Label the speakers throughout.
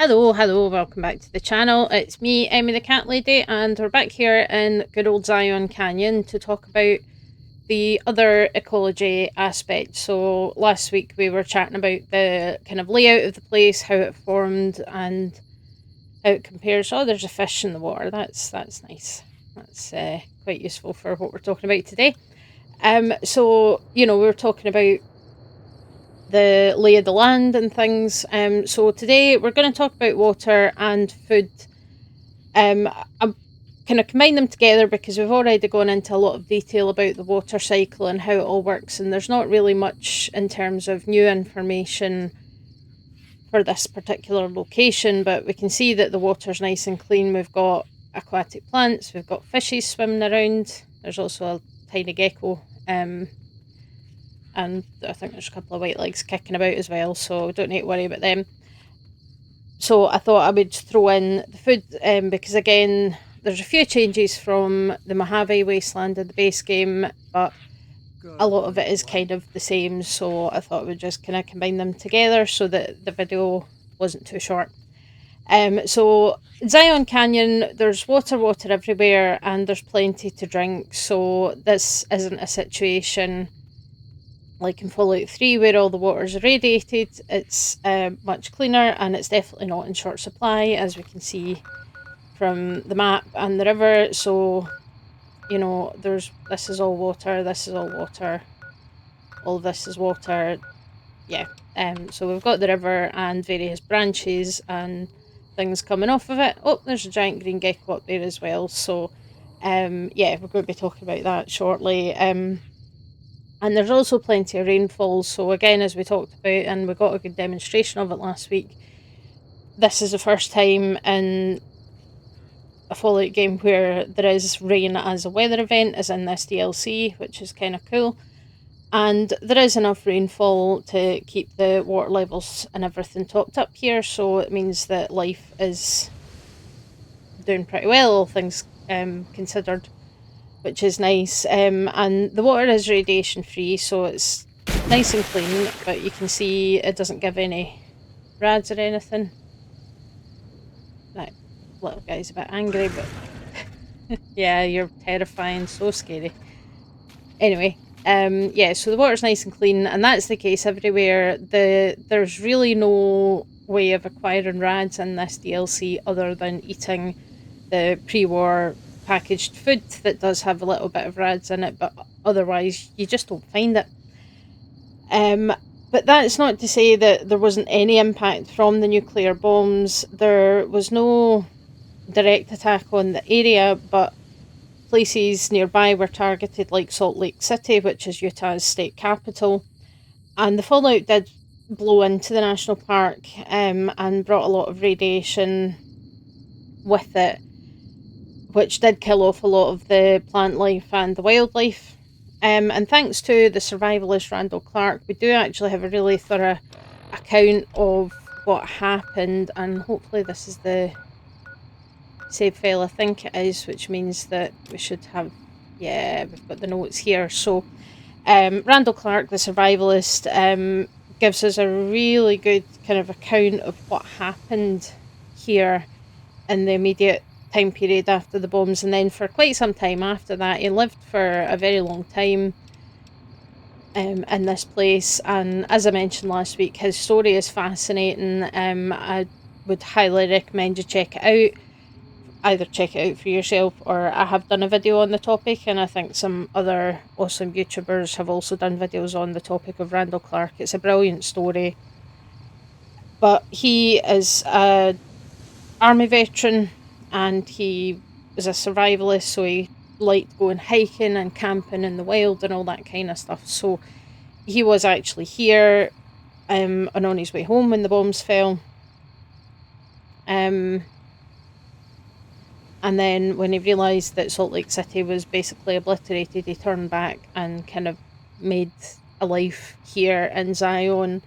Speaker 1: Hello, welcome back to the channel. It's me, Emmy the Cat Lady, and we're back here in good old Zion Canyon to talk about the other ecology aspect. So last week we were chatting about the kind of layout of the place, how it formed, and how it compares. Oh, there's a fish in the water. That's nice. That's quite useful for what we're talking about today. So we were talking about the lay of the land and things. So today we're going to talk about water and food. I'm kind of combine them together because we've already gone into a lot of detail about the water cycle and how it all works, and there's not really much in terms of new information for this particular location, but we can see that the water's nice and clean. We've got aquatic plants, we've got fishes swimming around, there's also a tiny gecko, and I think there's a couple of white legs kicking about as well, so don't need to worry about them. So I thought I would throw in the food because, again, there's a few changes from the Mojave Wasteland in the base game, but a lot of it is kind of the same. So I thought I would just kind of combine them together so that the video wasn't too short. So Zion Canyon, there's water everywhere, and there's plenty to drink. So this isn't a situation like in Fallout 3 where all the water is irradiated. It's much cleaner, and it's definitely not in short supply, as we can see from the map and the river. So this is all water, this is all water, all of this is water. Yeah. So we've got the river and various branches and things coming off of it. Oh, there's a giant green gecko up there as well. So we're going to be talking about that shortly. And there's also plenty of rainfall. So again, as we talked about, and we got a good demonstration of it last week, this is the first time in a Fallout game where there is rain as a weather event, as in this DLC, which is kind of cool. And there is enough rainfall to keep the water levels and everything topped up here. So it means that life is doing pretty well, all things considered, which is nice. And the water is radiation free, so it's nice and clean, but you can see it doesn't give any rads or anything. That little guy's a bit angry, but yeah, you're terrifying, so scary. Anyway, so the water's nice and clean, and that's the case everywhere. There's really no way of acquiring rads in this DLC other than eating the pre-war packaged food that does have a little bit of rads in it, but otherwise you just don't find it. But that's not to say that there wasn't any impact from the nuclear bombs. There was no direct attack on the area, but places nearby were targeted, like Salt Lake City, which is Utah's state capital. And the fallout did blow into the national park and brought a lot of radiation with it, which did kill off a lot of the plant life and the wildlife. And thanks to the survivalist Randall Clark, we do actually have a really thorough account of what happened, and hopefully this is the save file, I think it is, which means that we should have, we've got the notes here. So Randall Clark, the survivalist, gives us a really good kind of account of what happened here in the immediate time period after the bombs, and then for quite some time after that. He lived for a very long time in this place, and as I mentioned last week, his story is fascinating. I would highly recommend you check it out. Either check it out for yourself, or I have done a video on the topic, and I think some other awesome YouTubers have also done videos on the topic of Randall Clark. It's a brilliant story. But he is a army veteran, and he was a survivalist, so he liked going hiking and camping in the wild and all that kind of stuff. So he was actually here and on his way home when the bombs fell. And then when he realised that Salt Lake City was basically obliterated, he turned back and kind of made a life here in Zion.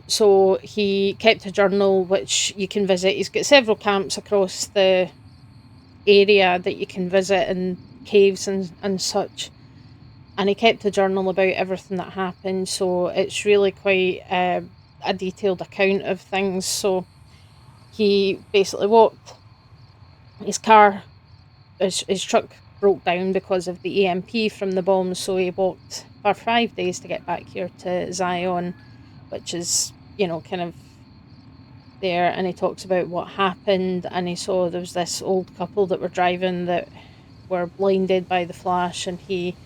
Speaker 1: So he kept a journal which you can visit. He's got several camps across the area that you can visit, and caves and such. And he kept a journal about everything that happened. So it's really quite a detailed account of things. So he basically walked. His truck broke down because of the EMP from the bombs, so he walked for 5 days to get back here to Zion, which is, kind of there. And he talks about what happened, and he saw there was this old couple that were driving that were blinded by the flash, and he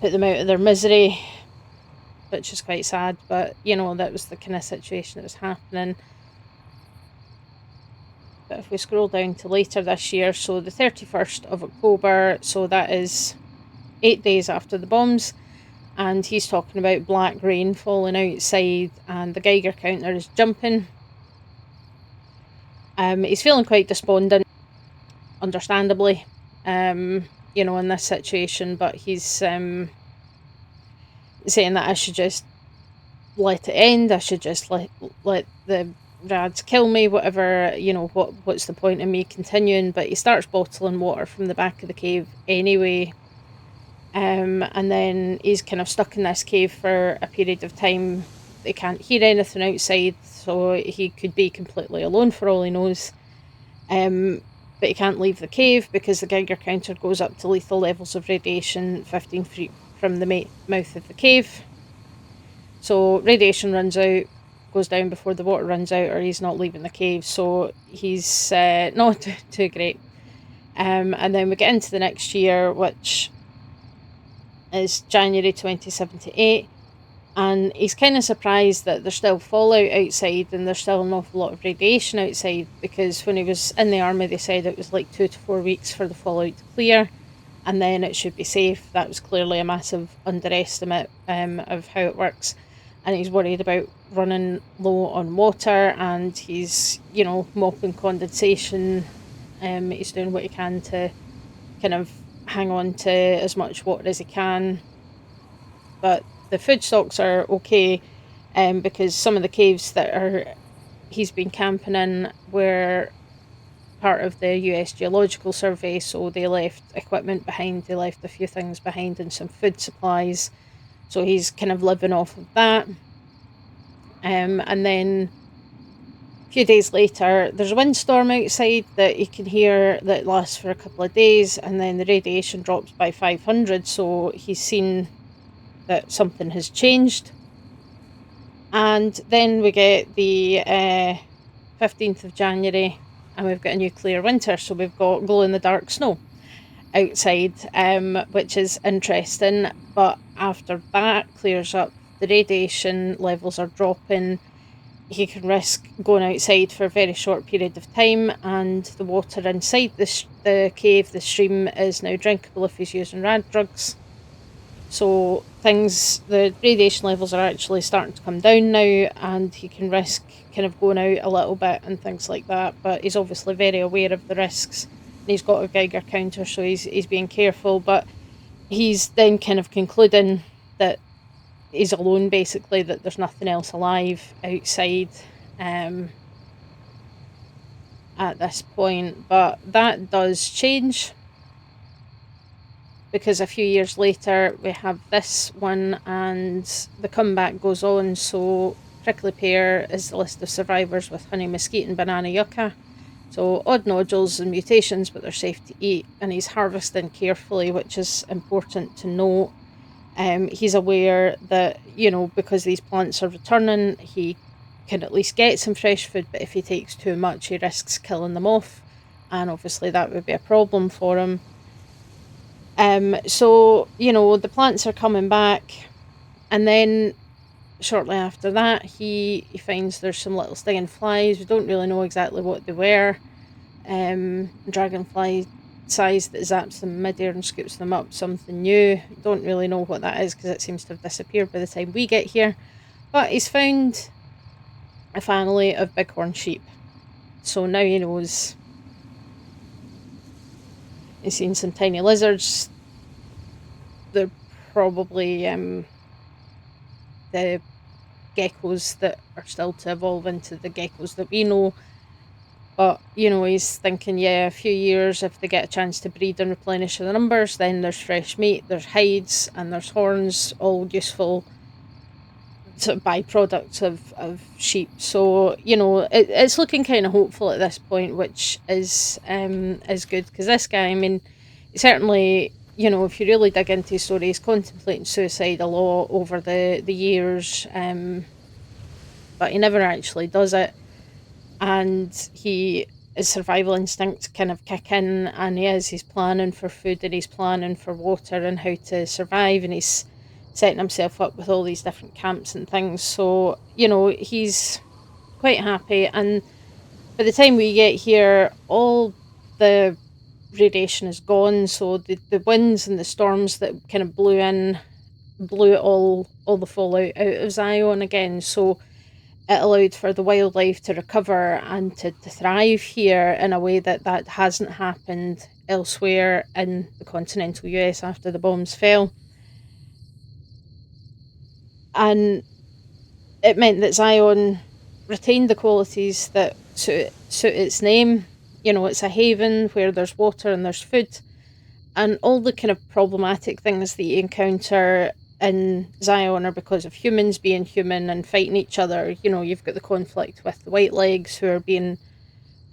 Speaker 1: put them out of their misery, which is quite sad, but that was the kind of situation that was happening. But if we scroll down to later this year, so the 31st of October, so that is 8 days after the bombs, and he's talking about black rain falling outside and the Geiger counter is jumping. He's feeling quite despondent, understandably, in this situation, but he's saying that I should just let it end. I should just let the rads kill me, whatever, what's the point in me continuing? But he starts bottling water from the back of the cave anyway. And then he's kind of stuck in this cave for a period of time. They can't hear anything outside, so he could be completely alone for all he knows. But he can't leave the cave because the Geiger counter goes up to lethal levels of radiation 15 feet from the mouth of the cave. So radiation runs out, goes down before the water runs out, or he's not leaving the cave. So he's not too great. And then we get into the next year, which is January 2078. And he's kind of surprised that there's still fallout outside and there's still an awful lot of radiation outside, because when he was in the army, they said it was like 2 to 4 weeks for the fallout to clear, and then it should be safe. That was clearly a massive underestimate of how it works. And he's worried about running low on water, and he's, mopping condensation. He's doing what he can to kind of hang on to as much water as he can. But the food stocks are okay, because some of the caves that he's been camping in were part of the US Geological Survey, so they left equipment behind, they left a few things behind and some food supplies, so he's kind of living off of that. And then a few days later, there's a windstorm outside that he can hear that lasts for a couple of days, and then the radiation drops by 500, so he's seen that something has changed. And then we get the 15th of January, and we've got a nuclear winter, so we've got glow-in-the-dark snow outside, which is interesting. But after that clears up, the radiation levels are dropping. He can risk going outside for a very short period of time, and the water inside the cave, the stream, is now drinkable if he's using rad drugs. So the radiation levels are actually starting to come down now, and he can risk kind of going out a little bit and things like that. But he's obviously very aware of the risks, and he's got a Geiger counter, so he's being careful. But he's then kind of concluding that he's alone, basically, that there's nothing else alive outside at this point. But that does change, because a few years later we have this one, and the comeback goes on. So prickly pear is the list of survivors with honey mesquite and banana yucca. So odd nodules and mutations, but they're safe to eat, and he's harvesting carefully, which is important to note. He's aware that, because these plants are returning, he can at least get some fresh food, but if he takes too much, he risks killing them off, and obviously that would be a problem for him. So, the plants are coming back, and then shortly after that, he finds there's some little stinging flies. We don't really know exactly what they were. Dragonfly size that zaps them midair and scoops them up, something new. Don't really know what that is, because it seems to have disappeared by the time we get here. But he's found a family of bighorn sheep, so now he knows. He's seen some tiny lizards. They're probably the geckos that are still to evolve into the geckos that we know. But, he's thinking, a few years, if they get a chance to breed and replenish their numbers, then there's fresh meat, there's hides, and there's horns, all useful sort of byproducts of sheep. So it's looking kind of hopeful at this point, which is good, because this guy, I mean, certainly, if you really dig into his story, he's contemplating suicide a lot over the years, but he never actually does it. And his survival instincts kind of kick in, and he's planning for food, and he's planning for water and how to survive, and he's setting himself up with all these different camps and things. So, he's quite happy. And by the time we get here, all the radiation is gone. So the winds and the storms that kind of blew all the fallout out of Zion again. So it allowed for the wildlife to recover and to thrive here in a way that hasn't happened elsewhere in the continental US after the bombs fell. And it meant that Zion retained the qualities that suit its name. It's a haven where there's water and there's food, and all the kind of problematic things that you encounter in Zion are because of humans being human and fighting each other. You've got the conflict with the Whitelegs, who are being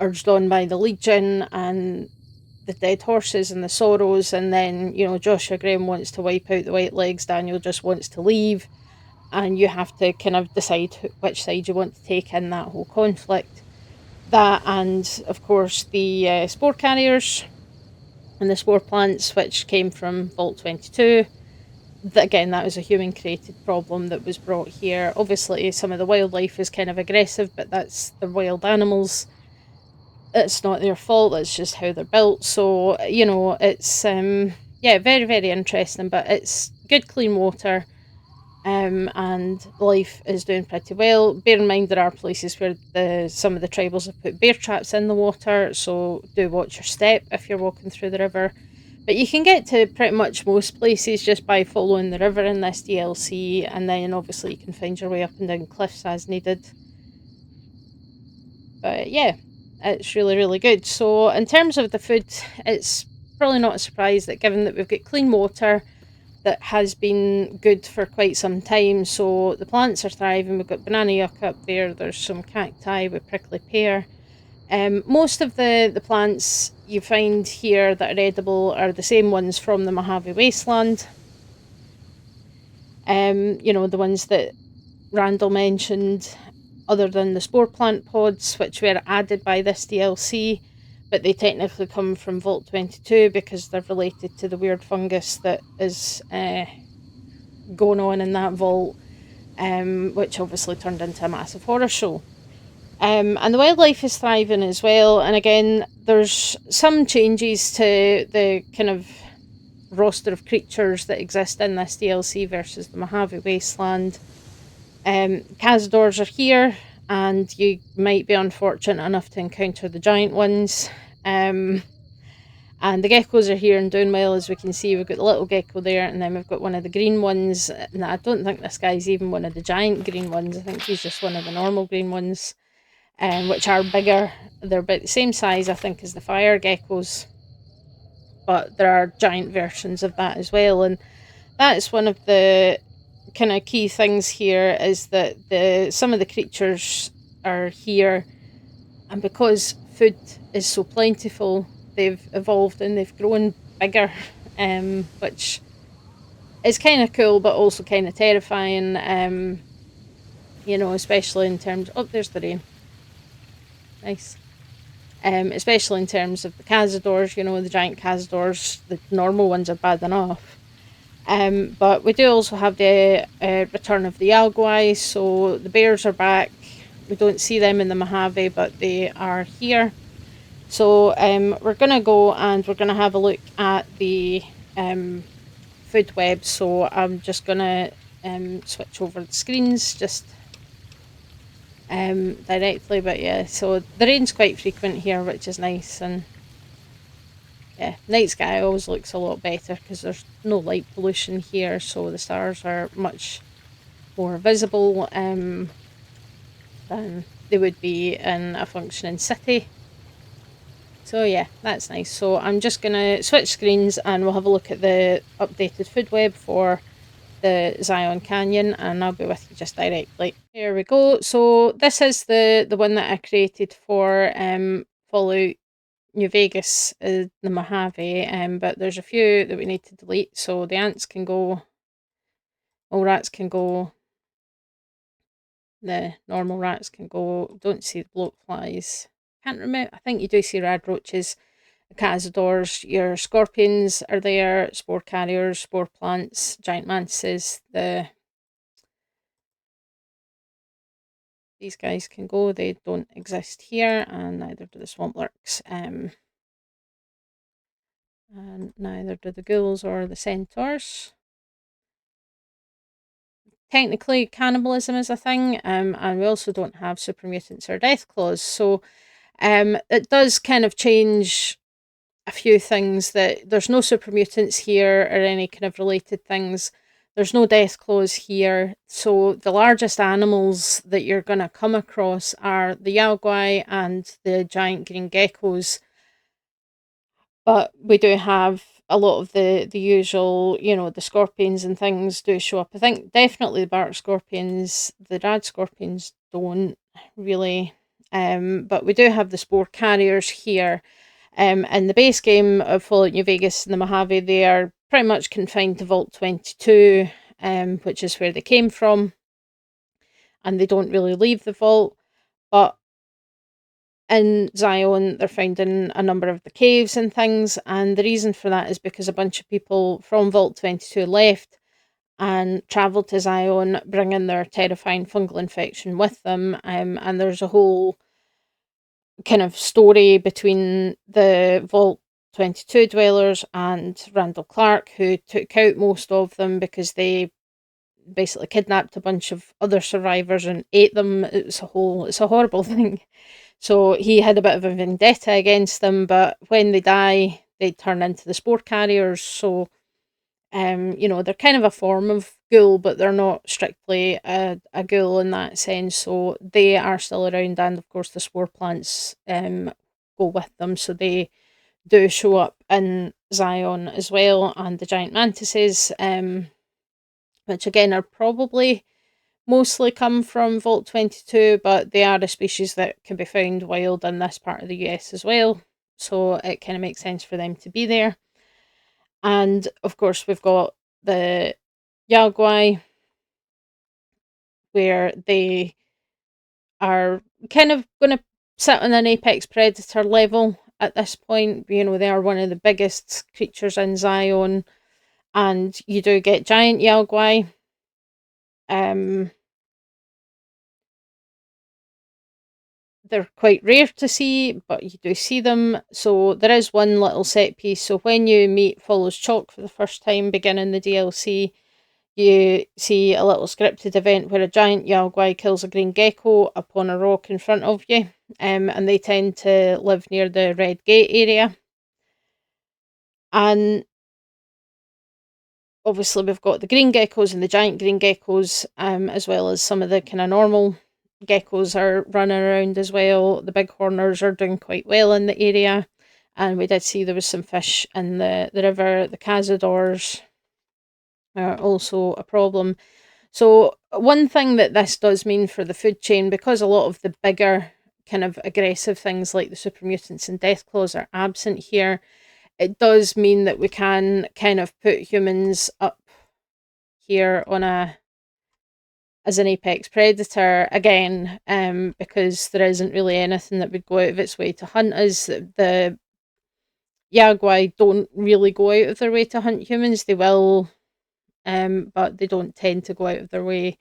Speaker 1: urged on by the Legion, and the dead horses and the sorrows. And then, Joshua Graham wants to wipe out the Whitelegs, Daniel just wants to leave. And you have to kind of decide which side you want to take in that whole conflict. That, and of course the spore carriers and the spore plants, which came from Vault 22. Again, that was a human-created problem that was brought here. Obviously, some of the wildlife is kind of aggressive, but that's the wild animals. It's not their fault, that's just how they're built. So, it's, very, very interesting, but it's good, clean water, and life is doing pretty well. Bear in mind, there are places where some of the tribals have put bear traps in the water, so do watch your step if you're walking through the river. But you can get to pretty much most places just by following the river in this DLC, and then obviously you can find your way up and down cliffs as needed. But yeah, it's really, really good. So in terms of the food, it's probably not a surprise that, given that we've got clean water that has been good for quite some time, so the plants are thriving. We've got banana yucca up there, there's some cacti with prickly pear. Most of the plants you find here that are edible are the same ones from the Mojave Wasteland. The ones that Randall mentioned, other than the spore plant pods, which were added by this DLC, but they technically come from Vault 22 because they're related to the weird fungus that is going on in that vault, which obviously turned into a massive horror show. And the wildlife is thriving as well. And again, there's some changes to the kind of roster of creatures that exist in this DLC versus the Mojave Wasteland. Cazadors are here, and you might be unfortunate enough to encounter the giant ones. And the geckos are here and doing well. As we can see, we've got the little gecko there, and then we've got one of the green ones. And I don't think this guy's even one of the giant green ones. I think he's just one of the normal green ones. Which are bigger. They're about the same size, I think, as the fire geckos, but there are giant versions of that as well. And that is one of the kind of key things here, is that some of the creatures are here, and because food is so plentiful, they've evolved and they've grown bigger, which is kind of cool, but also kind of terrifying, especially in terms... Oh, there's the rain. Nice. Especially in terms of the cazadors, the giant cazadors. The normal ones are bad enough. But we do also have the return of the Alguai, so the bears are back. We don't see them in the Mojave, but they are here. So we're going to go and we're going to have a look at the food web. So I'm just going to switch over the screens just directly, but yeah, so the rain's quite frequent here, which is nice. And yeah, night sky always looks a lot better because there's no light pollution here, so the stars are much more visible than they would be in a functioning city. So yeah, that's nice. So I'm just gonna switch screens and we'll have a look at the updated food web for the Zion Canyon, and I'll be with you just directly. There we go. So this is the one that I created for Fallout New Vegas, the Mojave, but there's a few that we need to delete. So the ants can go, all rats can go, the normal rats can go. Don't see the bloat flies. Can't remember. I think you do see rad roaches, the cazadors, your scorpions are there, spore carriers, spore plants, giant mantises. These guys can go. They don't exist here, and neither do the swamp lurks. And neither do the ghouls or the centaurs. Technically, cannibalism is a thing, and we also don't have super mutants or death claws. So it does kind of change a few things, that there's no super mutants here or any kind of related things. There's no death claws here. So the largest animals that you're going to come across are the yaguai and the giant green geckos. But we do have a lot of the usual, the scorpions and things do show up. I think definitely the bark scorpions, the rad scorpions don't really. But we do have the spore carriers here. In the base game of Fallout New Vegas and the Mojave, they are pretty much confined to Vault 22, which is where they came from. And they don't really leave the vault. But in Zion, they're found in a number of the caves and things, and the reason for that is because a bunch of people from Vault 22 left and travelled to Zion, bringing their terrifying fungal infection with them, and there's a whole kind of story between the Vault 22 dwellers and Randall Clark, who took out most of them because they basically kidnapped a bunch of other survivors and ate them. It's a horrible thing. So he had a bit of a vendetta against them, but when they die, they turn into the spore carriers. So, they're kind of a form of ghoul, but they're not strictly a ghoul in that sense. So they are still around, and of course the spore plants go with them. So they do show up in Zion as well, and the giant mantises, which again are probably mostly come from Vault 22, but they are a species that can be found wild in this part of the US as well. So it kind of makes sense for them to be there. And of course, we've got the yaguai, where they are kind of going to sit on an apex predator level at this point. They are one of the biggest creatures in Zion, and you do get giant yaguai. They're quite rare to see, but you do see them. So there is one little set piece. So when you meet Follows Chalk for the first time, beginning the DLC, you see a little scripted event where a giant yaguai kills a green gecko upon a rock in front of you. And they tend to live near the Red Gate area. And obviously we've got the green geckos and the giant green geckos, as well as some of the kind of normal geckos are running around as well. The bighorners are doing quite well in the area, and we did see there was some fish in the river. The cazadors are also a problem. So one thing that this does mean for the food chain, because a lot of the bigger kind of aggressive things like the super mutants and death claws are absent here, it does mean that we can kind of put humans up here as an apex predator again, because there isn't really anything that would go out of its way to hunt us. The yaguai don't really go out of their way to hunt humans. They will, but they don't tend to go out of their way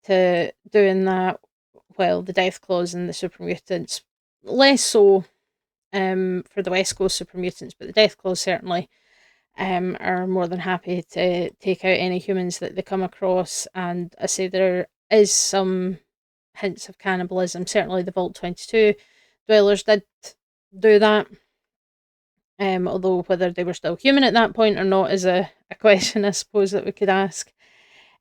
Speaker 1: to doing that. Well, the death claws and the super mutants, less so for the West Coast super mutants, but the death claws certainly are more than happy to take out any humans that they come across. And I say there is some hints of cannibalism. Certainly the Vault 22 dwellers did do that. Although whether they were still human at that point or not is a question, I suppose, that we could ask.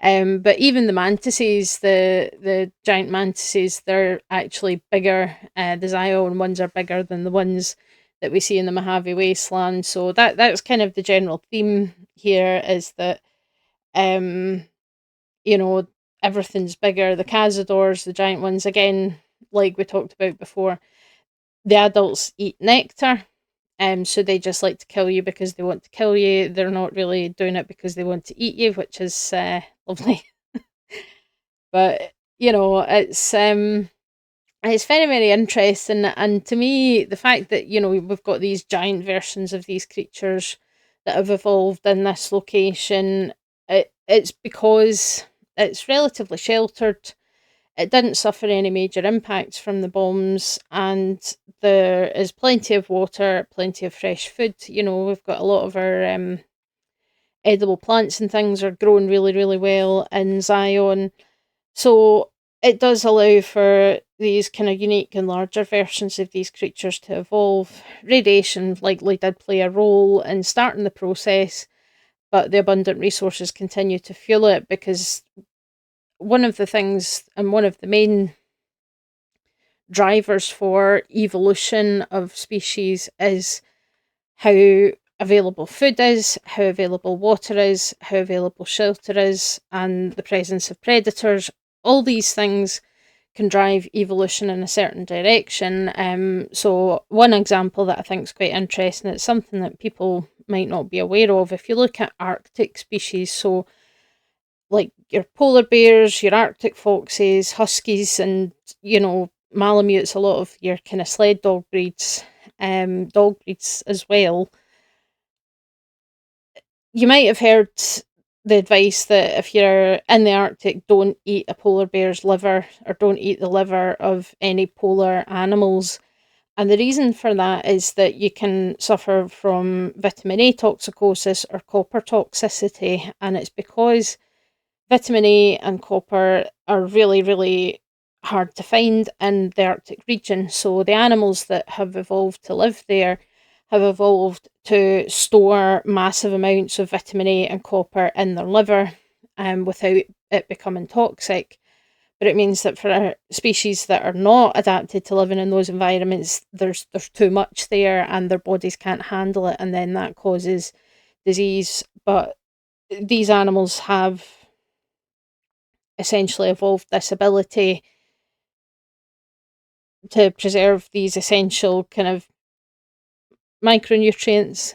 Speaker 1: But even the mantises, the giant mantises, they're actually bigger. The Zion ones are bigger than the ones that we see in the Mojave Wasteland. So that's kind of the general theme here, is that Um, you know, everything's bigger. The cazadors, the giant ones, again, like we talked about before, the adults eat nectar. So they just like to kill you because they want to kill you. They're not really doing it because they want to eat you, which is lovely. But it's very, very interesting. And to me, the fact that, we've got these giant versions of these creatures that have evolved in this location, it's because it's relatively sheltered. It didn't suffer any major impacts from the bombs, and there is plenty of water, plenty of fresh food. We've got a lot of our edible plants and things are growing really, really well in Zion. So it does allow for these kind of unique and larger versions of these creatures to evolve. Radiation likely did play a role in starting the process, but the abundant resources continue to fuel it, because one of the things and one of the main drivers for evolution of species is how available food is, how available water is, how available shelter is, and the presence of predators. All these things can drive evolution in a certain direction. So one example that I think is quite interesting, it's something that people might not be aware of. If you look at Arctic species, so like your polar bears, your Arctic foxes, huskies, and Malamutes, a lot of your kind of sled dog breeds as well. You might have heard the advice that if you're in the Arctic, don't eat a polar bear's liver, or don't eat the liver of any polar animals. And the reason for that is that you can suffer from vitamin A toxicosis or copper toxicity, and it's because vitamin A and copper are really, really hard to find in the Arctic region. So the animals that have evolved to live there have evolved to store massive amounts of vitamin A and copper in their liver, without it becoming toxic. But it means that for species that are not adapted to living in those environments, there's too much there and their bodies can't handle it, and then that causes disease. But these animals have essentially evolved this ability to preserve these essential kind of micronutrients,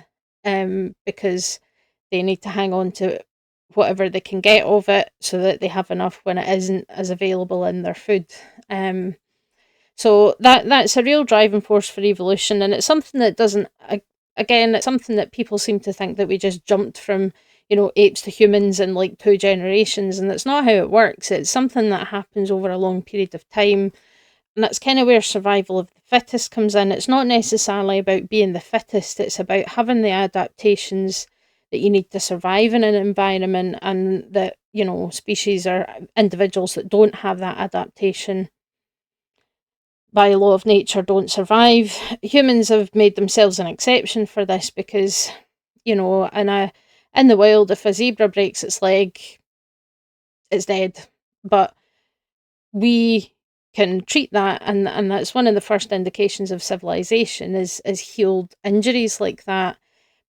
Speaker 1: because they need to hang on to whatever they can get of it so that they have enough when it isn't as available in their food. So that's a real driving force for evolution, and it's something that doesn't. Again, it's something that people seem to think that we just jumped from, apes to humans in like 2 generations, and that's not how it works. It's something that happens over a long period of time, and that's kind of where survival of the fittest comes in. It's not necessarily about being the fittest; it's about having the adaptations that you need to survive in an environment, and that species or individuals that don't have that adaptation by law of nature don't survive. Humans have made themselves an exception for this because, in the wild, if a zebra breaks its leg, it's dead. But we can treat that, and that's one of the first indications of civilization is healed injuries like that,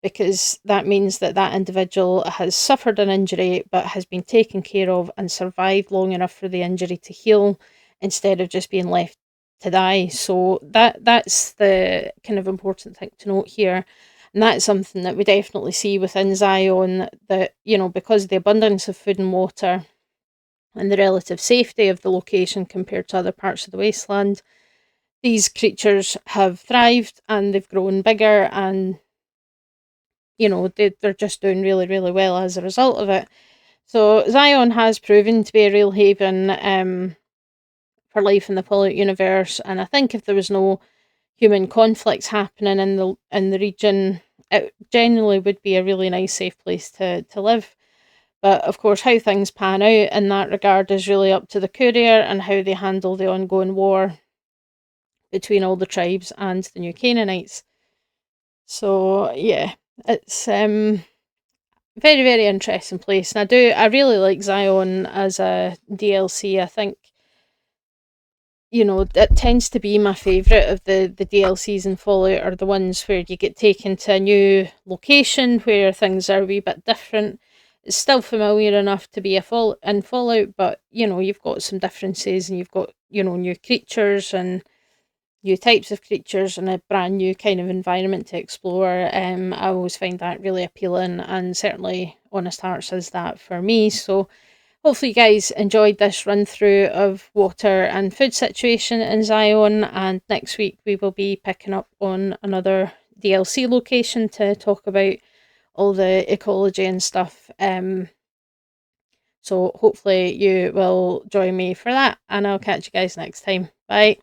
Speaker 1: because that means that that individual has suffered an injury but has been taken care of and survived long enough for the injury to heal, instead of just being left to die. So that's the kind of important thing to note here. And that's something that we definitely see within Zion, that, because of the abundance of food and water and the relative safety of the location compared to other parts of the wasteland, these creatures have thrived and they've grown bigger, and they're just doing really, really well as a result of it. So Zion has proven to be a real haven for life in the polluted universe, and I think if there was no human conflicts happening in the region, it generally would be a really nice, safe place to live. But of course, how things pan out in that regard is really up to the courier and how they handle the ongoing war between all the tribes and the new Canaanites. So yeah, it's very, very interesting place, and I really like Zion as a DLC. I think it tends to be my favourite of the DLCs in Fallout, are the ones where you get taken to a new location where things are a wee bit different. It's still familiar enough to be a in Fallout, but you've got some differences, and you've got new creatures and new types of creatures and a brand new kind of environment to explore. I always find that really appealing, and certainly Honest Hearts is that for me. So hopefully you guys enjoyed this run through of water and food situation in Zion, and next week we will be picking up on another DLC location to talk about all the ecology and stuff. So hopefully you will join me for that, and I'll catch you guys next time. Bye.